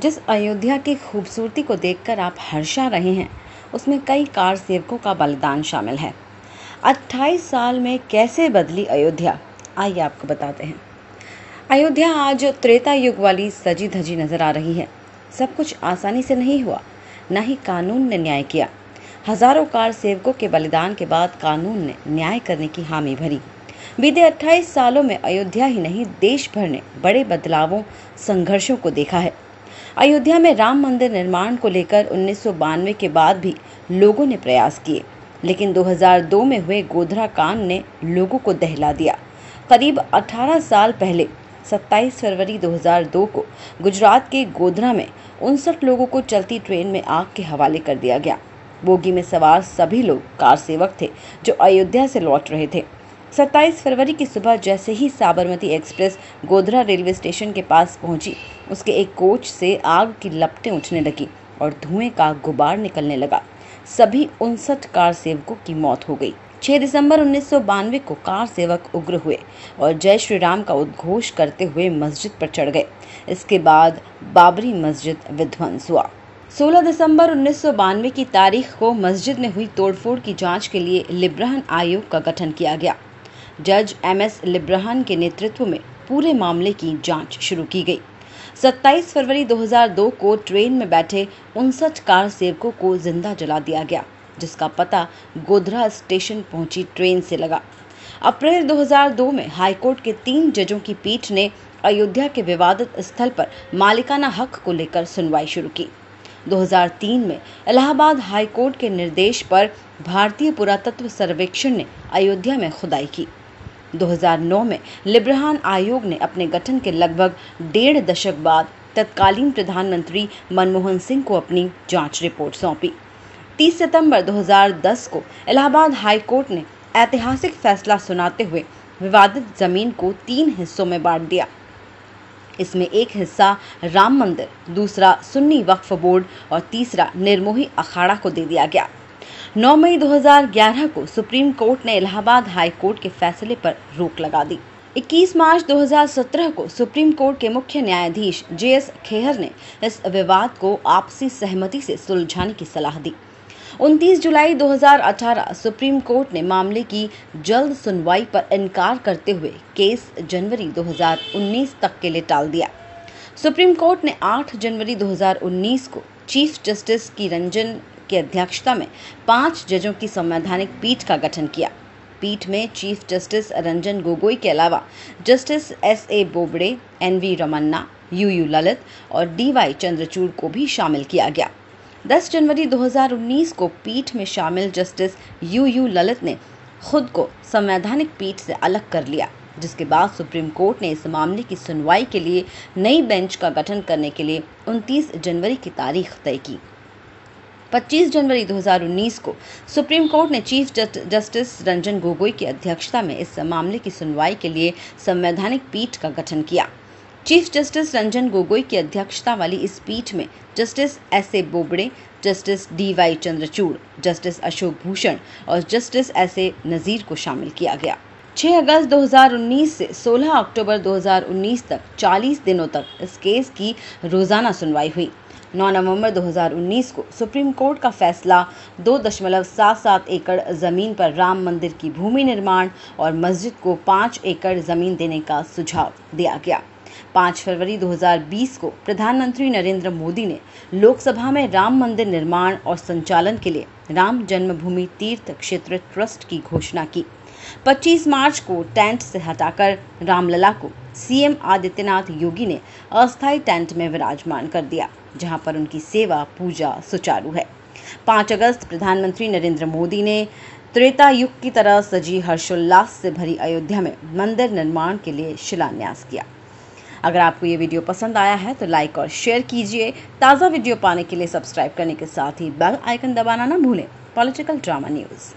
जिस अयोध्या की खूबसूरती को देखकर आप हर्षा रहे हैं, उसमें कई कार सेवकों का बलिदान शामिल है। 28 साल में कैसे बदली अयोध्या, आइए आपको बताते हैं। अयोध्या आज त्रेता युग वाली सजी धजी नजर आ रही है। सब कुछ आसानी से नहीं हुआ, न ही कानून ने न्याय किया। हजारों कार सेवकों के बलिदान के बाद कानून ने न्याय करने की हामी भरी। बीते 28 सालों में अयोध्या ही नहीं, देश भर ने बड़े बदलावों, संघर्षों को देखा है। अयोध्या में राम मंदिर निर्माण को लेकर 1992 के बाद भी लोगों ने प्रयास किए, लेकिन 2002 में हुए गोधरा कांड ने लोगों को दहला दिया। करीब 18 साल पहले 27 फरवरी 2002 को गुजरात के गोधरा में 59 लोगों को चलती ट्रेन में आग के हवाले कर दिया गया। बोगी में सवार सभी लोग कार सेवक थे जो अयोध्या से लौट रहे थे। 27 फरवरी की सुबह जैसे ही Sabarmati express Godhra railway station के पास पहुंची, उसके एक कोच से आग की लपटें उठने लगी और धुएं का गुबार निकलने लगा। सभी 59 कार सेवकों की मौत हो गई। 6 दिसंबर 1992 को कार सेवक उग्र हुए और जय श्री राम का उद्घोष करते हुए मस्जिद पर चढ़ गए। इसके बाद बाबरी मस्जिद विध्वंस हुआ। 16 दिसंबर 1992 की तारीख को मस्जिद में हुई तोड़फोड़ की जांच के लिए लिब्राहन आयोग का गठन किया गया। जज MS लिब्राहन के नेतृत्व में पूरे मामले की जांच शुरू की गई। 27 फरवरी 2002 को ट्रेन में बैठे 59 कार सेवकों को जिंदा जला दिया गया, जिसका पता गोधरा स्टेशन पहुंची ट्रेन से लगा। अप्रैल 2002 में हाईकोर्ट के 3 जजों की पीठ ने अयोध्या के विवादित स्थल पर मालिकाना हक को लेकर सुनवाई शुरू की। 2003 में इलाहाबाद हाईकोर्ट के निर्देश पर भारतीय पुरातत्व सर्वेक्षण ने अयोध्या में खुदाई की। 2009 में लिब्राहन आयोग ने अपने गठन के लगभग 1.5 दशक बाद तत्कालीन प्रधानमंत्री मनमोहन सिंह को अपनी जांच रिपोर्ट सौंपी। 30 सितंबर 2010 को इलाहाबाद हाईकोर्ट ने ऐतिहासिक फैसला सुनाते हुए विवादित जमीन को 3 हिस्सों में बांट दिया। इसमें एक हिस्सा राम मंदिर, दूसरा सुन्नी वक्फ बोर्ड और तीसरा निर्मोही अखाड़ा को दे दिया गया। 9 मई 2011 को सुप्रीम कोर्ट ने इलाहाबाद हाई कोर्ट के फैसले पर रोक लगा दी। 21 मार्च 2017 को सुप्रीम कोर्ट के मुख्य न्यायाधीश JS खेहर ने इस विवाद को आपसी सहमति से सुलझाने की सलाह दी। 29 जुलाई 2018 सुप्रीम कोर्ट ने मामले की जल्द सुनवाई पर इनकार करते हुए केस जनवरी 2019 तक के लिए टाल दिया। सुप्रीम कोर्ट ने 8 जनवरी 2019 को चीफ जस्टिस की रंजन की अध्यक्षता में 5 जजों की संवैधानिक पीठ का गठन किया। पीठ में चीफ जस्टिस रंजन गोगोई के अलावा justice SA Bobde, NV Ramana, UU Lalit और DY चंद्रचूड़ को भी शामिल किया गया। 10 जनवरी 2019 को पीठ में शामिल जस्टिस UU ललित ने खुद को संवैधानिक पीठ से अलग कर लिया, जिसके बाद सुप्रीम कोर्ट ने इस मामले की सुनवाई के लिए नई बेंच का गठन करने के लिए 29 जनवरी की तारीख तय की। 25 जनवरी 2019 को सुप्रीम कोर्ट ने चीफ जस्टिस रंजन गोगोई की अध्यक्षता में इस मामले की सुनवाई के लिए संवैधानिक पीठ का गठन किया। चीफ जस्टिस रंजन गोगोई की अध्यक्षता वाली इस पीठ में justice SA Bobde, justice DY Chandrachud, justice Ashok Bhushan और जस्टिस SA नजीर को शामिल किया गया। 6 अगस्त 2019 से 16 अक्टूबर 2019 तक 40 दिनों तक इस केस की रोजाना सुनवाई हुई। 9 नवंबर 2019 को सुप्रीम कोर्ट का फैसला 2.77 एकड़ जमीन पर राम मंदिर की भूमि निर्माण और मस्जिद को 5 एकड़ जमीन देने का सुझाव दिया गया। 5 फरवरी 2020 को प्रधानमंत्री नरेंद्र मोदी ने लोकसभा में राम मंदिर निर्माण और संचालन के लिए राम जन्मभूमि तीर्थ क्षेत्र ट्रस्ट की घोषणा की। 25 मार्च को टेंट से हटाकर रामलला को CM आदित्यनाथ योगी ने अस्थायी टेंट में विराजमान कर दिया, जहां पर उनकी सेवा पूजा सुचारू है। 5 अगस्त प्रधानमंत्री नरेंद्र मोदी ने त्रेता युग की तरह सजी हर्षोल्लास से भरी अयोध्या में मंदिर निर्माण के लिए शिलान्यास किया। अगर आपको ये वीडियो पसंद आया है तो लाइक और शेयर कीजिए। ताज़ा वीडियो पाने के लिए सब्सक्राइब करने के साथ ही बेल आइकन दबाना ना भूलें। Political drama news.